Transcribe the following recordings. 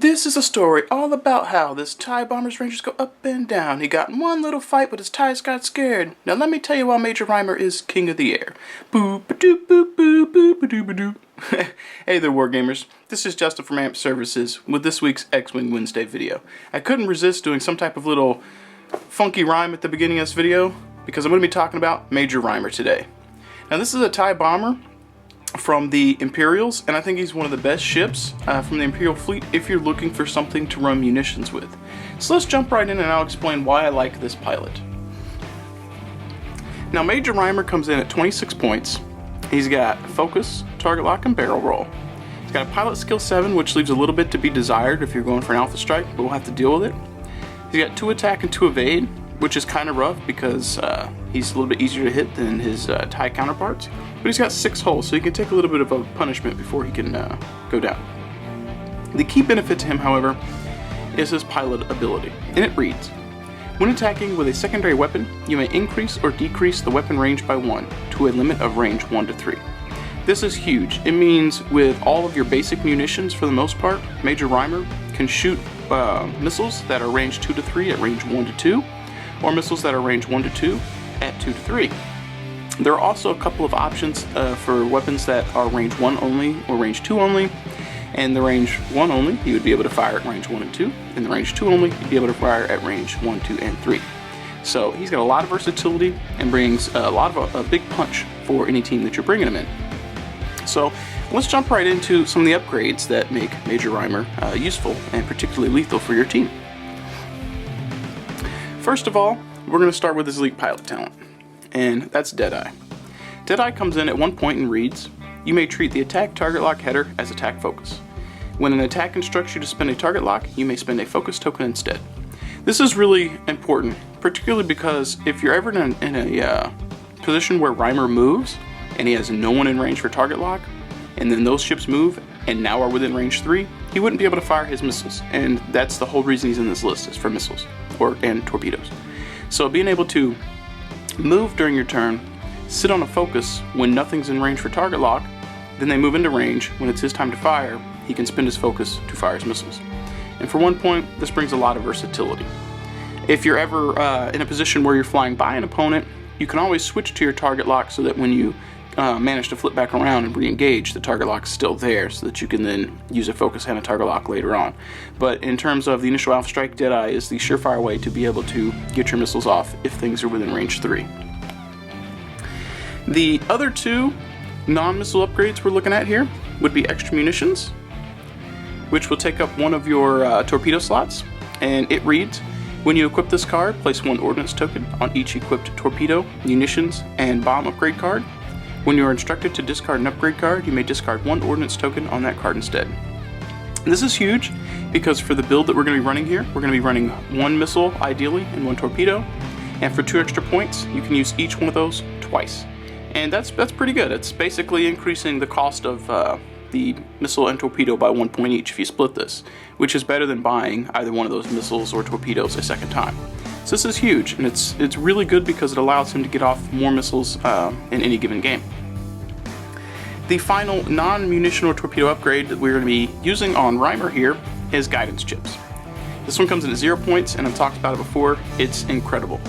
This is a story all about how this TIE bomber's rangers go up and down. He got in one little fight, but his TIEs got scared. Now let me tell you why Major Rhymer is king of the air. Boop ba doop boop boop boop ba doo ba doo. Hey there, Wargamers. This is Justin from Amp Services with this week's X-Wing Wednesday video. I couldn't resist doing some type of little funky rhyme at the beginning of this video because I'm going to be talking about Major Rhymer today. Now this is a TIE bomber from the Imperials, and I think he's one of the best ships from the Imperial fleet if you're looking for something to run munitions with. So let's jump right in and I'll explain why I like this pilot. Now Major Rhymer comes in at 26 points. He's got focus, target lock, and barrel roll. He's got a pilot skill 7, which leaves a little bit to be desired if you're going for an alpha strike, but we'll have to deal with it. He's got 2 attack and 2 evade, which is kind of rough because he's a little bit easier to hit than his TIE counterparts. But he's got 6 holes, so he can take a little bit of a punishment before he can go down. The key benefit to him, however, is his pilot ability, and it reads: when attacking with a secondary weapon, you may increase or decrease the weapon range by 1 to a limit of range 1 to 3. This is huge. It means with all of your basic munitions, for the most part, Major Rhymer can shoot missiles that are range 2 to 3 at range 1 to 2, or missiles that are range 1 to 2 at 2 to 3. There are also a couple of options for weapons that are range 1 only or range 2 only. And the range 1 only, you would be able to fire at range 1 and 2. And the range 2 only, you'd be able to fire at range 1, 2, and 3. So he's got a lot of versatility and brings a lot of a big punch for any team that you're bringing him in. So let's jump right into some of the upgrades that make Major Rhymer useful and particularly lethal for your team. First of all, we're going to start with his elite pilot talent, and that's Deadeye. Deadeye comes in at 1 point and reads: you may treat the attack target lock header as attack focus. When an attack instructs you to spend a target lock, you may spend a focus token instead. This is really important, particularly because if you're ever in a position where Rhymer moves and he has no one in range for target lock, and then those ships move and now are within range 3, he wouldn't be able to fire his missiles, and that's the whole reason he's in this list, is for missiles and torpedoes. So being able to move during your turn, sit on a focus when nothing's in range for target lock, then they move into range. When it's his time to fire, he can spend his focus to fire his missiles. And for 1 point, this brings a lot of versatility. If you're ever in a position where you're flying by an opponent, you can always switch to your target lock so that when you manage to flip back around and re-engage, the target lock is still there so that you can then use a focus and a target lock later on. But in terms of the initial alpha strike, Deadeye is the surefire way to be able to get your missiles off if things are within range 3. The other 2 non-missile upgrades we're looking at here would be extra munitions, which will take up 1 of your torpedo slots, and it reads: when you equip this card, place 1 ordnance token on each equipped torpedo, munitions, and bomb upgrade card. When you are instructed to discard an upgrade card, you may discard 1 ordnance token on that card instead. And this is huge because for the build that we're going to be running here, we're going to be running 1 missile ideally and 1 torpedo, and for 2 extra points, you can use each one of those twice. And that's pretty good. It's basically increasing the cost of the missile and torpedo by 1 point each if you split this, which is better than buying either one of those missiles or torpedoes a second time. So this is huge, and it's really good because it allows him to get off more missiles in any given game. The final non-munition or torpedo upgrade that we're going to be using on Rhymer here is guidance chips. This one comes in at 0 points, and I've talked about it before. It's incredible.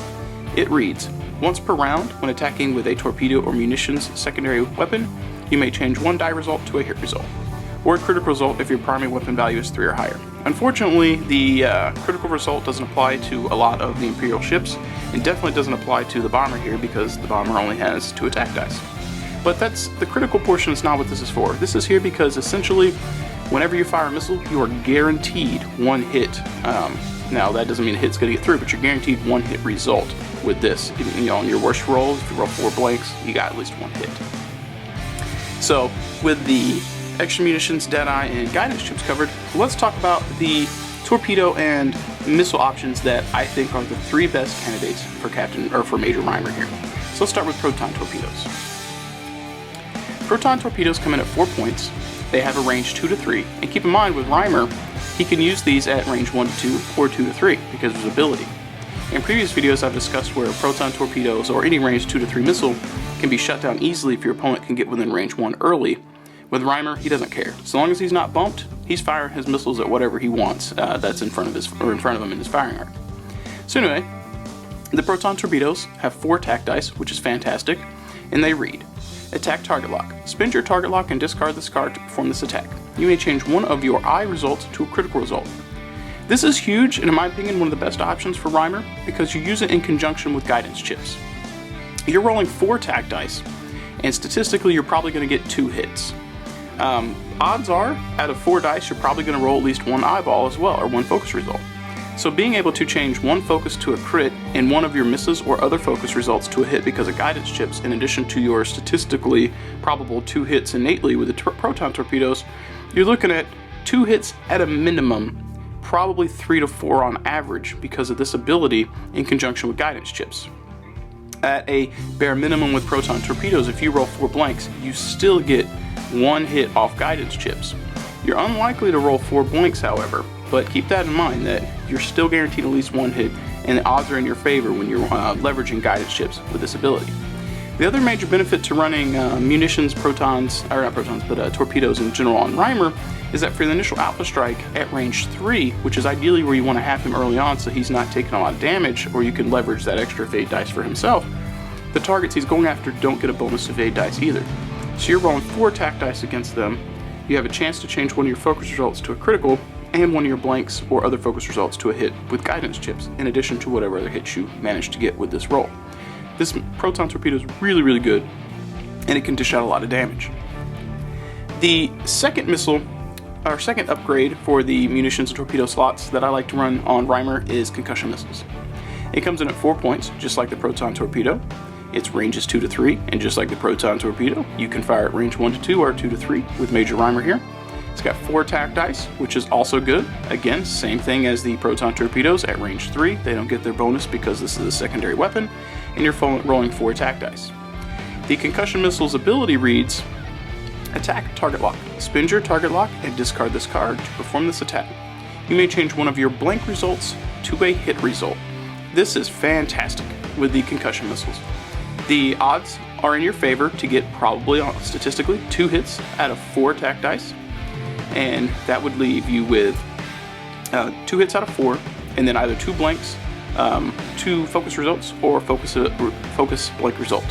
It reads: once per round, when attacking with a torpedo or munitions secondary weapon, you may change 1 die result to a hit result, or a critical result if your primary weapon value is 3 or higher. Unfortunately, the critical result doesn't apply to a lot of the Imperial ships, and definitely doesn't apply to the bomber here because the bomber only has 2 attack dice. But that's the critical portion is not what this is for. This is here because essentially, whenever you fire a missile, you are guaranteed 1 hit. Now that doesn't mean a hit's going to get through, but you're guaranteed 1 hit result with this. You know, on your worst rolls, if you roll 4 blanks, you got at least 1 hit. So with the extra munitions, Deadeye, and guidance chips covered, let's talk about the torpedo and missile options that I think are the 3 best candidates for Major Rhymer here. So let's start with proton torpedoes. Proton torpedoes come in at 4 points. They have a range 2 to 3, and keep in mind with Rhymer, he can use these at range 1 to 2 or 2 to 3 because of his ability. In previous videos I've discussed where proton torpedoes or any range 2 to 3 missile can be shut down easily if your opponent can get within range 1 early. With Rhymer, he doesn't care. So long as he's not bumped, he's firing his missiles at whatever he wants that's in front of him in his firing arc. So anyway, the proton torpedoes have 4 attack dice, which is fantastic, and they read: attack target lock. Spend your target lock and discard this card to perform this attack. You may change one of your I results to a critical result. This is huge, and in my opinion, one of the best options for Reimer, because you use it in conjunction with guidance chips. You're rolling 4 attack dice, and statistically you're probably going to get 2 hits. Odds are, out of 4 dice, you're probably going to roll at least 1 eyeball as well, or 1 focus result. So being able to change 1 focus to a crit and 1 of your misses or other focus results to a hit because of guidance chips, in addition to your statistically probable 2 hits innately with the proton torpedoes, you're looking at 2 hits at a minimum, probably 3 to 4 on average because of this ability in conjunction with guidance chips. At a bare minimum with proton torpedoes, if you roll 4 blanks, you still get 1 hit off guidance chips. You're unlikely to roll 4 blanks, however, but keep that in mind that you're still guaranteed at least 1 hit, and the odds are in your favor when you're leveraging guidance chips with this ability. The other major benefit to running munitions, torpedoes in general on Reimer is that for the initial alpha strike at range 3, which is ideally where you want to have him early on so he's not taking a lot of damage, or you can leverage that extra evade dice for himself, the targets he's going after don't get a bonus evade dice either. So you're rolling 4 attack dice against them, you have a chance to change 1 of your focus results to a critical, and 1 of your blanks or other focus results to a hit with guidance chips, in addition to whatever other hits you manage to get with this roll. This proton torpedo is really, really good, and it can dish out a lot of damage. The second upgrade for the munitions and torpedo slots that I like to run on Reimer is Concussion Missiles. It comes in at 4 points, just like the proton torpedo. Its range is 2 to 3, and just like the proton torpedo, you can fire at range 1 to 2 or 2 to 3 with Major Reimer here. It's got 4 attack dice, which is also good. Again, same thing as the proton torpedoes at range 3. They don't get their bonus because this is a secondary weapon, and you're rolling 4 attack dice. The Concussion Missile's ability reads: attack target lock. Spend your target lock and discard this card to perform this attack. You may change 1 of your blank results to a hit result. This is fantastic with the Concussion Missiles. The odds are in your favor to get probably, statistically, 2 hits out of 4 attack dice. And that would leave you with 2 hits out of 4, and then either 2 blanks, 2 focus results, or focus blank result.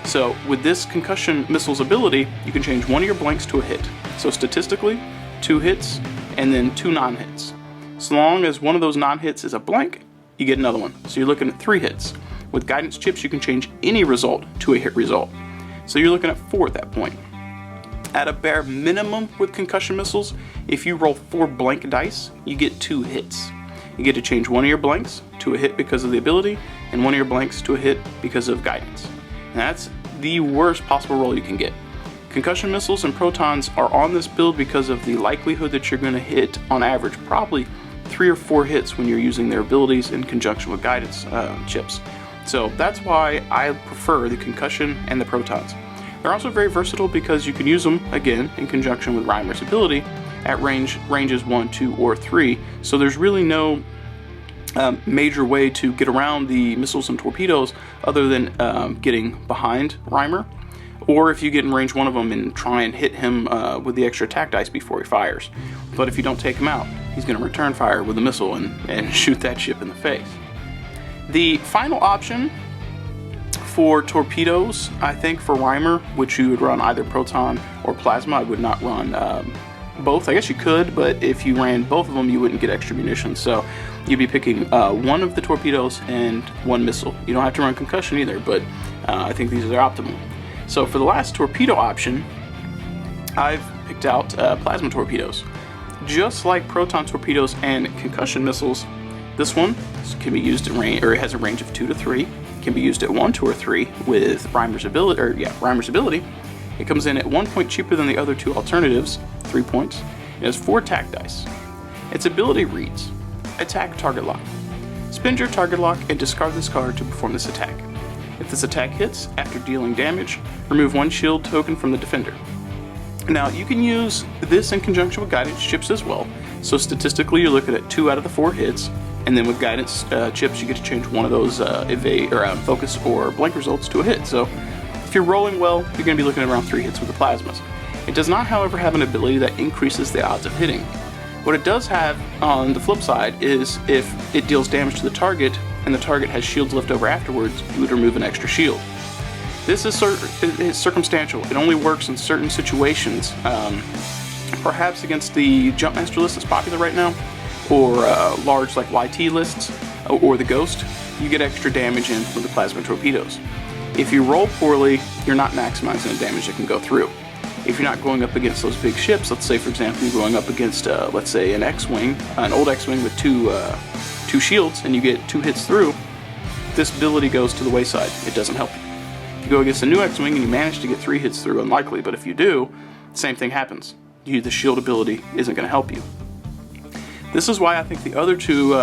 So with this Concussion Missile's ability, you can change 1 of your blanks to a hit. So statistically, 2 hits, and then 2 non-hits. So long as 1 of those non-hits is a blank, you get another one. So you're looking at 3 hits. With guidance chips, you can change any result to a hit result. So you're looking at 4 at that point. At a bare minimum with Concussion Missiles, if you roll 4 blank dice, you get 2 hits. You get to change 1 of your blanks to a hit because of the ability, and 1 of your blanks to a hit because of guidance. And that's the worst possible roll you can get. Concussion Missiles and Protons are on this build because of the likelihood that you're going to hit, on average, probably 3 or 4 hits when you're using their abilities in conjunction with guidance chips. So that's why I prefer the Concussion and the Protons. They're also very versatile because you can use them, again, in conjunction with Reimer's ability at ranges 1, 2, or 3. So there's really no major way to get around the missiles and torpedoes other than getting behind Reimer, or if you get in range 1 of them and try and hit him with the extra attack dice before he fires. But if you don't take him out, he's going to return fire with a missile and shoot that ship in the face. The final option for torpedoes, I think for Reimer, which you would run either proton or plasma, I would not run both. I guess you could, but if you ran both of them, you wouldn't get extra munitions. So you'd be picking 1 of the torpedoes and 1 missile. You don't have to run concussion either, but I think these are optimal. So for the last torpedo option, I've picked out plasma torpedoes. Just like proton torpedoes and concussion missiles, this one can be used in range, or it has a range of 2 to 3. It can be used at 1, 2, or 3 with Reimer's ability. It comes in at 1 point cheaper than the other 2 alternatives, 3 points. It has 4 attack dice. Its ability reads: attack target lock. Spend your target lock and discard this card to perform this attack. If this attack hits, after dealing damage, remove 1 shield token from the defender. Now, you can use this in conjunction with guidance chips as well. So statistically, you're looking at 2 out of the 4 hits, and then with guidance chips, you get to change 1 of those evade or focus or blank results to a hit. So if you're rolling well, you're going to be looking at around 3 hits with the plasmas. It does not, however, have an ability that increases the odds of hitting. What it does have on the flip side is if it deals damage to the target and the target has shields left over afterwards, you would remove an extra shield. This is circumstantial. It only works in certain situations, perhaps against the Jumpmaster list that's popular right now, or large like YT lists, or the Ghost. You get extra damage in with the plasma torpedoes. If you roll poorly, you're not maximizing the damage that can go through. If you're not going up against those big ships, let's say for example you're going up against, let's say an X-Wing, an old X-Wing with two shields, and you get 2 hits through, this ability goes to the wayside. It doesn't help you. If you go against a new X-Wing and you manage to get 3 hits through, unlikely, but if you do, same thing happens. The shield ability isn't going to help you. This is why I think the other 2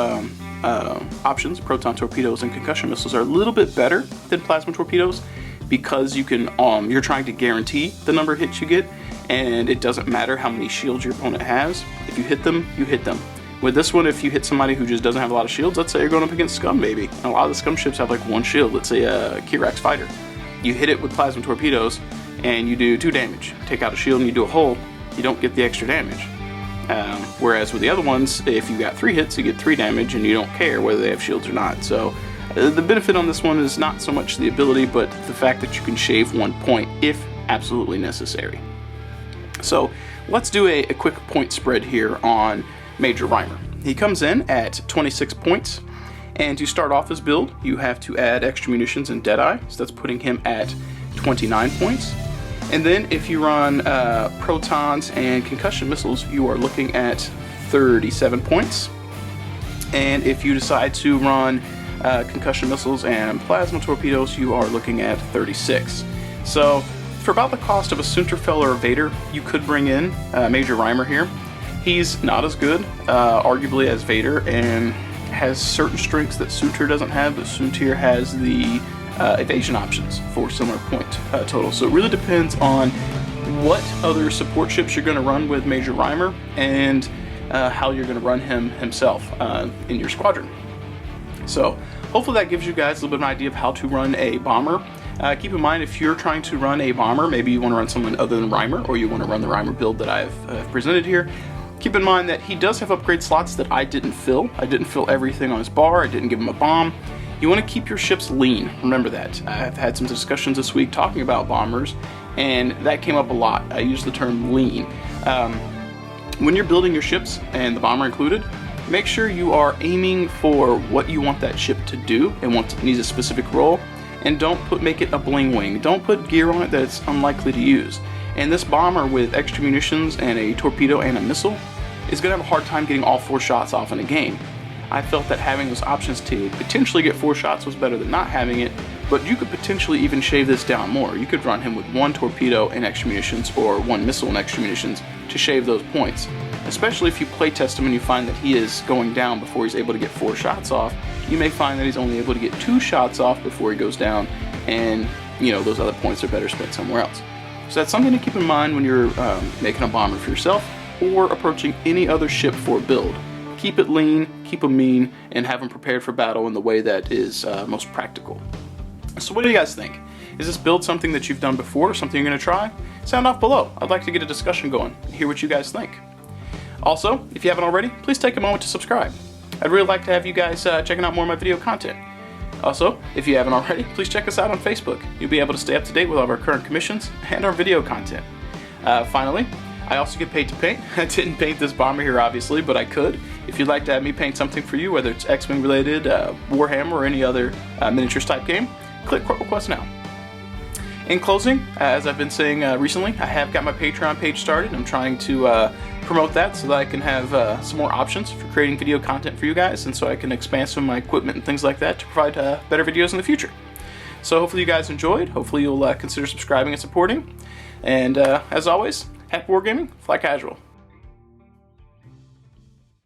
options, proton torpedoes and concussion missiles, are a little bit better than plasma torpedoes, because you can you're trying to guarantee the number of hits you get, and it doesn't matter how many shields your opponent has. If you hit them, you hit them. With this one, if you hit somebody who just doesn't have a lot of shields, let's say you're going up against Scum maybe, and a lot of the Scum ships have like 1 shield, let's say a Kirax fighter. You hit it with plasma torpedoes and you do 2 damage. Take out a shield and you do a hole, you don't get the extra damage. Whereas with the other ones, if you got 3 hits, you get 3 damage and you don't care whether they have shields or not. So the benefit on this one is not so much the ability, but the fact that you can shave 1 point if absolutely necessary. So let's do a quick point spread here on Major Rhymer. He comes in at 26 points, and to start off his build, you have to add extra munitions and Deadeye, so that's putting him at 29 points. And then if you run protons and concussion missiles, you are looking at 37 points. And if you decide to run concussion missiles and plasma torpedoes, you are looking at 36. So for about the cost of a Sunterfell or a Vader, you could bring in Major Rhymer here. He's not as good, arguably, as Vader, and has certain strengths that Sunter doesn't have, but Sunter has the evasion options for similar point total. So it really depends on what other support ships you're going to run with Major Rhymer, and how you're going to run him himself in your squadron. So hopefully that gives you guys a little bit of an idea of how to run a bomber. Keep in mind, if you're trying to run a bomber, maybe you want to run someone other than Rhymer, or you want to run the Rhymer build that I've presented here, keep in mind that he does have upgrade slots that I didn't fill. I didn't fill everything on his bar. I didn't give him a bomb. You want to keep your ships lean. Remember that. I've had some discussions this week talking about bombers, and that came up a lot. I use the term lean. When you're building your ships, and the bomber included, make sure you are aiming for what you want that ship to do and what needs a specific role, and don't make it a bling wing. Don't put gear on it that it's unlikely to use. And this bomber with extra munitions and a torpedo and a missile is going to have a hard time getting all 4 shots off in a game. I felt that having those options to potentially get 4 shots was better than not having it, but you could potentially even shave this down more. You could run him with 1 torpedo and extra munitions, or 1 missile and extra munitions, to shave those points. Especially if you playtest him and you find that he is going down before he's able to get 4 shots off, you may find that he's only able to get 2 shots off before he goes down, and those other points are better spent somewhere else. So that's something to keep in mind when you're making a bomber for yourself, or approaching any other ship for a build. Keep it lean, keep them mean, and have them prepared for battle in the way that is most practical. So what do you guys think? Is this build something that you've done before, or something you're going to try? Sound off below. I'd like to get a discussion going and hear what you guys think. Also, if you haven't already, please take a moment to subscribe. I'd really like to have you guys checking out more of my video content. Also, if you haven't already, please check us out on Facebook. You'll be able to stay up to date with all of our current commissions and our video content. Finally, I also get paid to paint. I didn't paint this bomber here, obviously, but I could. If you'd like to have me paint something for you, whether it's X-Wing related, Warhammer, or any other miniatures type game, click Quote Request now. In closing, as I've been saying recently, I have got my Patreon page started. I'm trying to promote that so that I can have some more options for creating video content for you guys, and so I can expand some of my equipment and things like that to provide better videos in the future. So hopefully you guys enjoyed. Hopefully you'll consider subscribing and supporting. And as always, happy wargaming, fly casual.